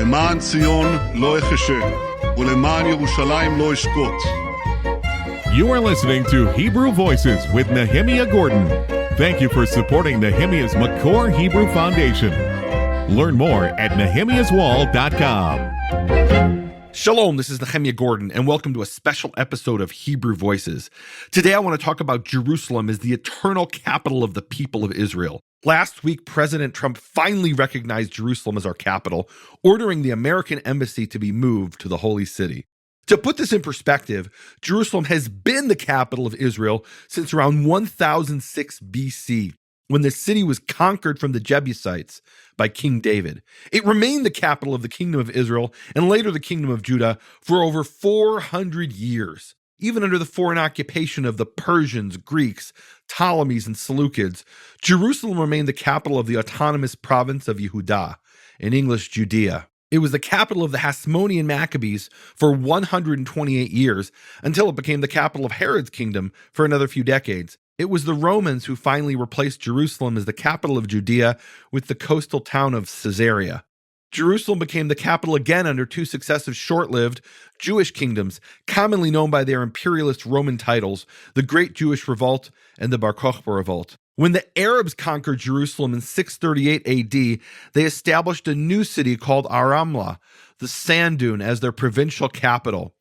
למען ציון לא אחשה, ולמען ירושלים לא אשקוט. You are listening to Hebrew Voices with Nehemia Gordon. Thank you for supporting Nehemia's McCore Hebrew Foundation. Learn more at nehemiaswall.com. Shalom, this is Nehemia Gordon, and welcome to a special episode of Hebrew Voices. Today I want to talk about Jerusalem as the eternal capital of the people of Israel. Last week, President Trump finally recognized Jerusalem as our capital, ordering the American embassy to be moved to the Holy City. To put this in perspective, Jerusalem has been the capital of Israel since around 1006 BC, when the city was conquered from the Jebusites by King David. It remained the capital of the kingdom of Israel and later the kingdom of Judah for over 400 years. Even under the foreign occupation of the Persians, Greeks, Ptolemies, and Seleucids, Jerusalem remained the capital of the autonomous province of Yehudah, in English Judea. It was the capital of the Hasmonean Maccabees for 128 years, until it became the capital of Herod's kingdom for another few decades. It was the Romans who finally replaced Jerusalem as the capital of Judea with the coastal town of Caesarea. Jerusalem became the capital again under two successive short-lived Jewish kingdoms, commonly known by their imperialist Roman titles, the Great Jewish Revolt and the Bar Kokhba Revolt. When the Arabs conquered Jerusalem in 638 AD, they established a new city called Ar-Ramla, the sand dune, as their provincial capital.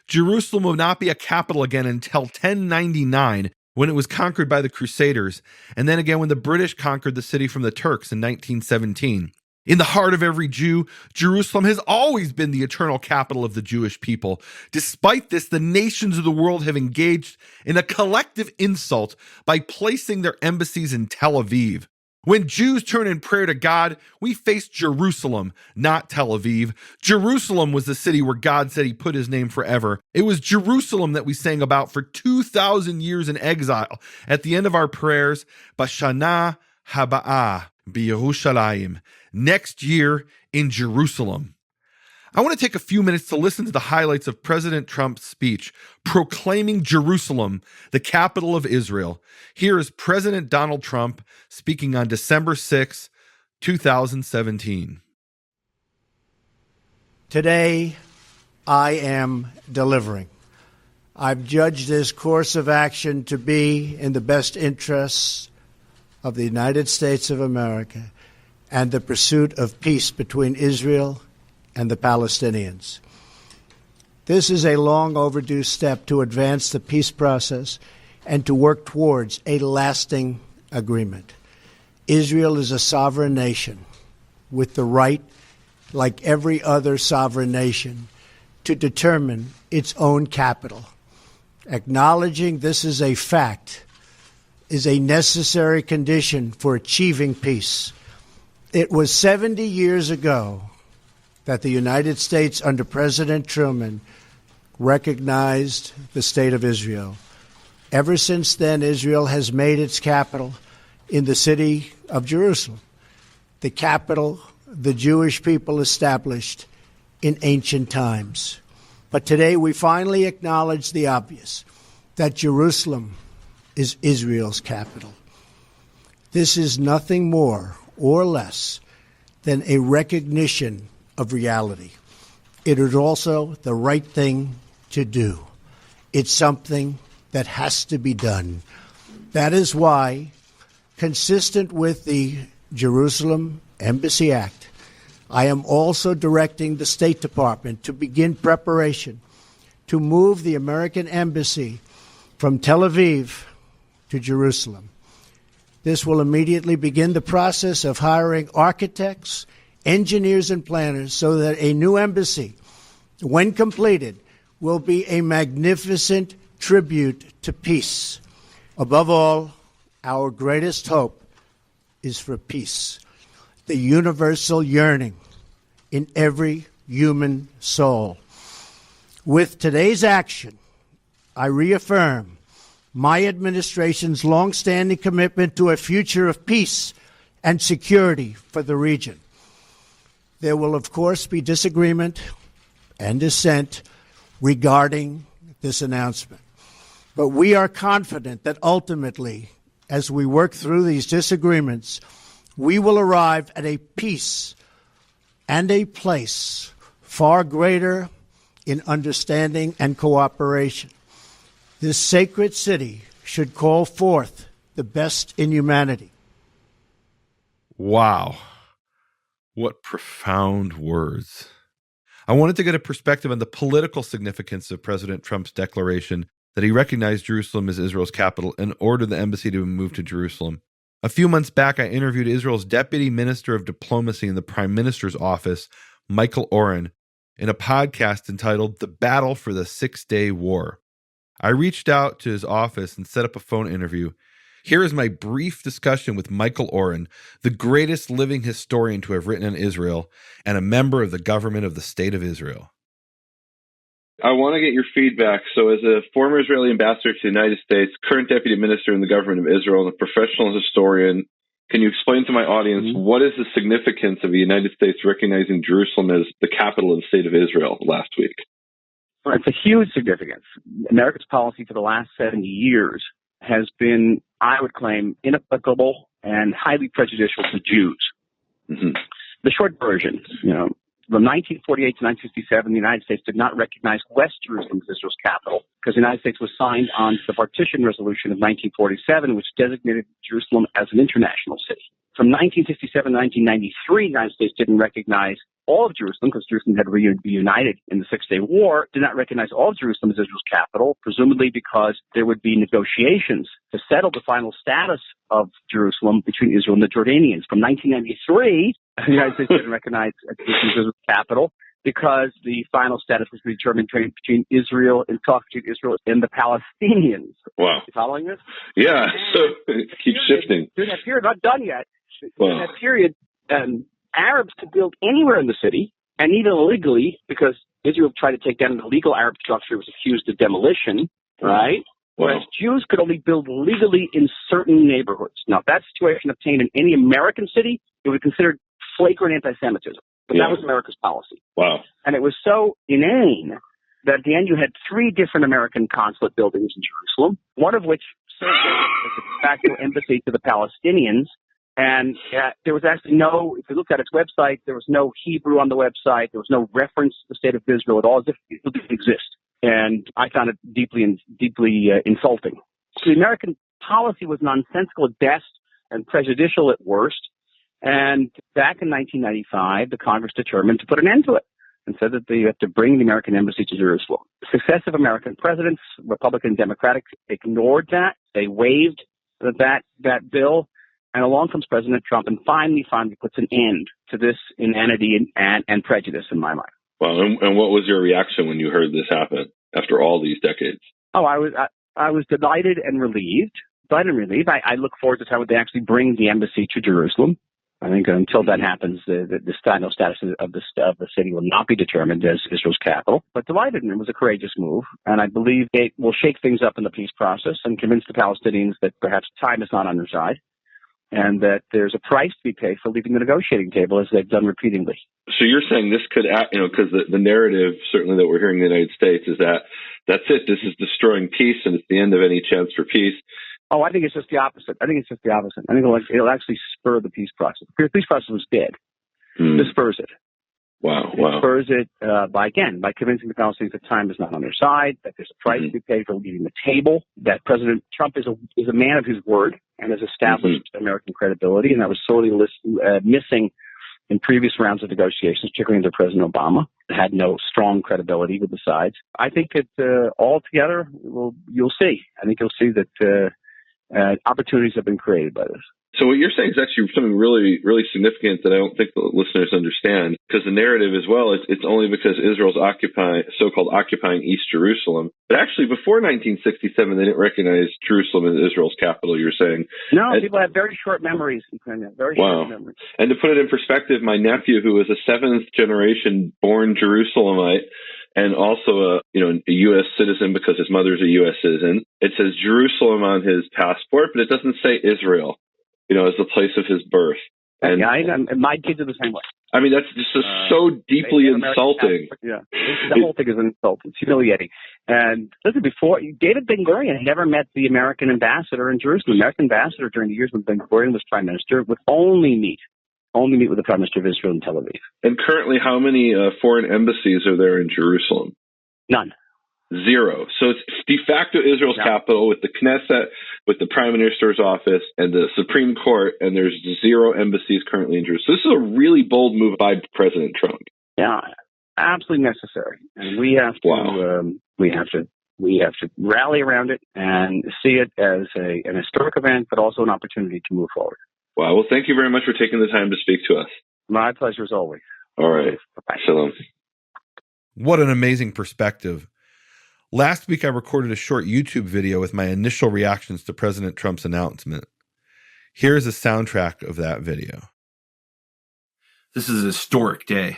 Jerusalem would not be a capital again until 1099, when it was conquered by the Crusaders, and then again when the British conquered the city from the Turks in 1917. In the heart of every Jew, Jerusalem has always been the eternal capital of the Jewish people. Despite this, the nations of the world have engaged in a collective insult by placing their embassies in Tel Aviv. When Jews turn in prayer to God, we face Jerusalem, not Tel Aviv. Jerusalem was the city where God said he put his name forever. It was Jerusalem that we sang about for 2,000 years in exile. At the end of our prayers, Bashana Haba'ah B'Yerushalayim, next year in Jerusalem. I want to take a few minutes to listen to the highlights of President Trump's speech proclaiming Jerusalem the capital of Israel. Here is President Donald Trump speaking on December 6, 2017. Today, I am delivering. I've judged this course of action to be in the best interests of the United States of America and the pursuit of peace between Israel and the Palestinians. This is a long overdue step to advance the peace process and to work towards a lasting agreement. Israel is a sovereign nation with the right, like every other sovereign nation, to determine its own capital. Acknowledging this is a fact is a necessary condition for achieving peace. It was 70 years ago that the United States under President Truman recognized the State of Israel. Ever since then, Israel has made its capital in the city of Jerusalem, the capital the Jewish people established in ancient times. But today we finally acknowledge the obvious, that Jerusalem is Israel's capital. This is nothing more or less than a recognition of reality. It is also the right thing to do. It's something that has to be done. That is why, consistent with the Jerusalem Embassy Act, I am also directing the State Department to begin preparation to move the American Embassy from Tel Aviv to Jerusalem. This will immediately begin the process of hiring architects, engineers, and planners so that a new embassy, when completed, will be a magnificent tribute to peace. Above all, our greatest hope is for peace, the universal yearning in every human soul. With today's action, I reaffirm my administration's longstanding commitment to a future of peace and security for the region. There will, of course, be disagreement and dissent regarding this announcement. But we are confident that ultimately, as we work through these disagreements, we will arrive at a peace and a place far greater in understanding and cooperation. This sacred city should call forth the best in humanity. Wow. What profound words. I wanted to get a perspective on the political significance of President Trump's declaration that he recognized Jerusalem as Israel's capital and ordered the embassy to move to Jerusalem. A few months back, I interviewed Israel's Deputy Minister of Diplomacy in the Prime Minister's office, Michael Oren, in a podcast entitled The Battle for the Six-Day War. I reached out to his office and set up a phone interview. Here is my brief discussion with Michael Oren, the greatest living historian to have written on Israel and a member of the government of the State of Israel. I want to get your feedback. So as a former Israeli ambassador to the United States, current deputy minister in the government of Israel, and a professional historian, can you explain to my audience what is the significance of the United States recognizing Jerusalem as the capital of the State of Israel last week? Well, it's a huge significance. America's policy for the last 70 years has been, I would claim, inapplicable and highly prejudicial to Jews. Mm-hmm. The short version, from 1948 to 1967, the United States did not recognize West Jerusalem as Israel's capital because the United States was signed on to the Partition Resolution of 1947, which designated Jerusalem as an international city. From 1967 to 1993, the United States didn't recognize all of Jerusalem because Jerusalem had reunited in the Six-Day War, did not recognize all of Jerusalem as Israel's capital, presumably because there would be negotiations to settle the final status of Jerusalem between Israel and the Jordanians. From 1993, the United States didn't recognize Jerusalem as Israel's capital because the final status was determined between Israel and talks between Israel and the Palestinians. Wow. You following this? Yeah, so it keeps shifting. During that period, not done yet. Wow. During that period, Arabs could build anywhere in the city, and even illegally, because Israel tried to take down the legal Arab structure, was accused of demolition, right? Wow. Whereas Jews could only build legally in certain neighborhoods. Now, if that situation obtained in any American city, it would be considered flagrant anti-Semitism. But that was America's policy. Wow. And it was so inane that at the end you had 3 different American consulate buildings in Jerusalem, one of which served as a de facto embassy to the Palestinians. And there was actually if you looked at its website, there was no Hebrew on the website. There was no reference to the State of Israel at all, as if it didn't exist. And I found it deeply insulting. So the American policy was nonsensical at best and prejudicial at worst. And back in 1995, the Congress determined to put an end to it and said that they had to bring the American embassy to Jerusalem. Successive American presidents, Republican and Democratic, ignored that. They waived that bill. And along comes President Trump and finally puts an end to this inanity and prejudice in my mind. Well, and what was your reaction when you heard this happen after all these decades? Oh, I was delighted and relieved. I look forward to the time when they actually bring the embassy to Jerusalem. I think until that happens, the final status of the city will not be determined as Israel's capital. But delighted, and it was a courageous move. And I believe it will shake things up in the peace process and convince the Palestinians that perhaps time is not on their side, and that there's a price to be paid for leaving the negotiating table, as they've done repeatedly. So you're saying this could, because the narrative, certainly that we're hearing in the United States, is that that's it. This is destroying peace, and it's the end of any chance for peace. Oh, I think it's just the opposite. I think it'll actually spur the peace process. The peace process was dead. This spurs it. Wow. It spurs it by convincing the Palestinians that time is not on their side, that there's a price to be paid for leaving the table, that President Trump is a man of his word and has established American credibility, and that was sorely missing in previous rounds of negotiations, particularly under President Obama. It had no strong credibility with the sides. I think that altogether, you'll see. I think you'll see that opportunities have been created by this. So what you're saying is actually something really, really significant that I don't think the listeners understand, because the narrative as well, it's only because Israel's so-called occupying East Jerusalem. But actually, before 1967, they didn't recognize Jerusalem as Israel's capital, you're saying. No, people have very short memories. Short memories. And to put it in perspective, my nephew, who was a 7th-generation born Jerusalemite, and also a U.S. citizen because his mother's a U.S. citizen, it says Jerusalem on his passport, but it doesn't say Israel, as the place of his birth. And my kids are the same way. I mean, that's just so deeply insulting. Yeah, the whole thing is an insult. It's humiliating. And listen, before, David Ben-Gurion had never met the American ambassador in Jerusalem. The American ambassador during the years when Ben-Gurion was prime minister would only meet only meet with the Prime Minister of Israel in Tel Aviv. And currently, how many foreign embassies are there in Jerusalem? None. Zero. So it's de facto Israel's capital with the Knesset, with the Prime Minister's office, and the Supreme Court, and there's zero embassies currently in Jerusalem. So this is a really bold move by President Trump. Yeah, absolutely necessary, and we have to we have to rally around it and see it as an historic event, but also an opportunity to move forward. Wow. Well, thank you very much for taking the time to speak to us. My pleasure as always. All right. Bye-bye. Shalom. What an amazing perspective. Last week, I recorded a short YouTube video with my initial reactions to President Trump's announcement. Here's a soundtrack of that video. This is a historic day.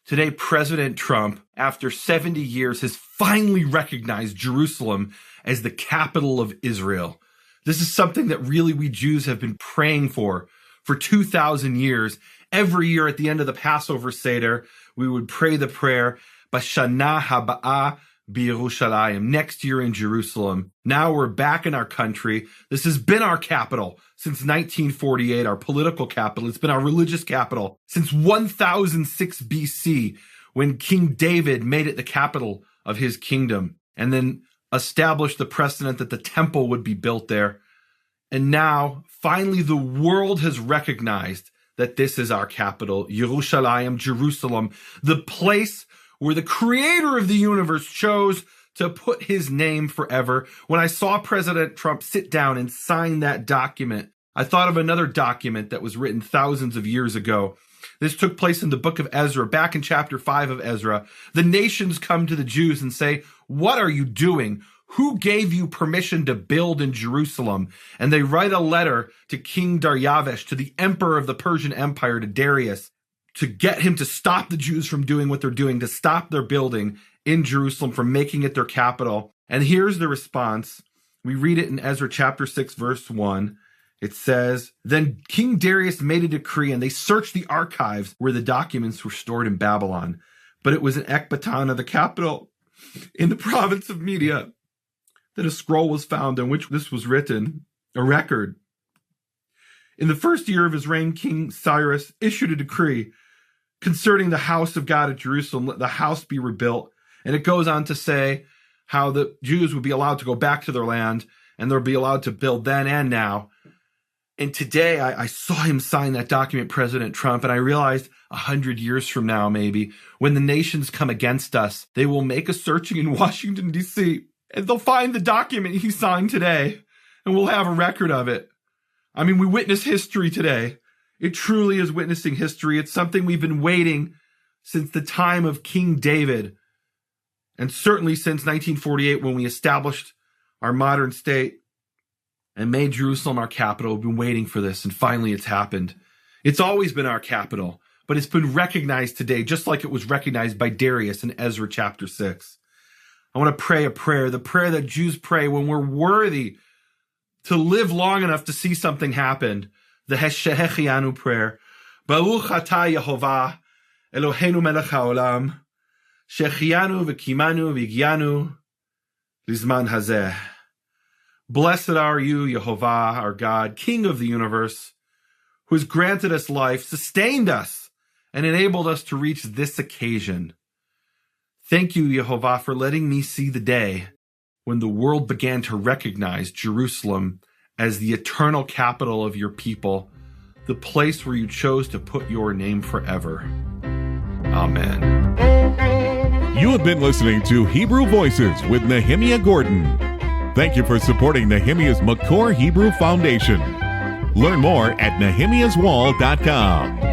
Today, President Trump, after 70 years, has finally recognized Jerusalem as the capital of Israel. This is something that really we Jews have been praying for 2,000 years. Every year at the end of the Passover Seder, we would pray the prayer, B'shana haba'ah b'Yerushalayim, next year in Jerusalem. Now we're back in our country. This has been our capital since 1948, our political capital. It's been our religious capital since 1006 BC, when King David made it the capital of his kingdom, and then established the precedent that the temple would be built there. And now, finally, the world has recognized that this is our capital, Yerushalayim, Jerusalem, the place where the creator of the universe chose to put his name forever. When I saw President Trump sit down and sign that document, I thought of another document that was written thousands of years ago. This took place in the book of Ezra, back in chapter 5 of Ezra. The nations come to the Jews and say, "What are you doing? Who gave you permission to build in Jerusalem?" And they write a letter to King Darius, to the emperor of the Persian Empire, to Darius, to get him to stop the Jews from doing what they're doing, to stop their building in Jerusalem, from making it their capital. And here's the response. We read it in Ezra chapter 6, verse 1. It says, "Then King Darius made a decree, and they searched the archives where the documents were stored in Babylon. But it was in Ecbatana, the capital, in the province of Media, that a scroll was found in which this was written, a record. In the first year of his reign, King Cyrus issued a decree concerning the house of God at Jerusalem, let the house be rebuilt." And it goes on to say how the Jews would be allowed to go back to their land, and they'll be allowed to build then and now. And today I saw him sign that document, President Trump, and I realized 100 years from now, maybe, when the nations come against us, they will make a searching in Washington, D.C., and they'll find the document he signed today, and we'll have a record of it. I mean, we witness history today. It truly is witnessing history. It's something we've been waiting since the time of King David, and certainly since 1948, when we established our modern state and made Jerusalem our capital. We've been waiting for this, and finally it's happened. It's always been our capital, but it's been recognized today, just like it was recognized by Darius in Ezra chapter 6. I want to pray a prayer, the prayer that Jews pray when we're worthy to live long enough to see something happen. The Shehechianu prayer. Baruch atah Yehovah, Eloheinu melech haolam, shechianu v'kimanu v'gianu lizman hazeh. Blessed are you, Yehovah, our God, King of the universe, who has granted us life, sustained us, and enabled us to reach this occasion. Thank you, Yehovah, for letting me see the day when the world began to recognize Jerusalem as the eternal capital of your people, the place where you chose to put your name forever. Amen. You have been listening to Hebrew Voices with Nehemia Gordon. Thank you for supporting Nehemia's Makor Hebrew Foundation. Learn more at nehemiaswall.com.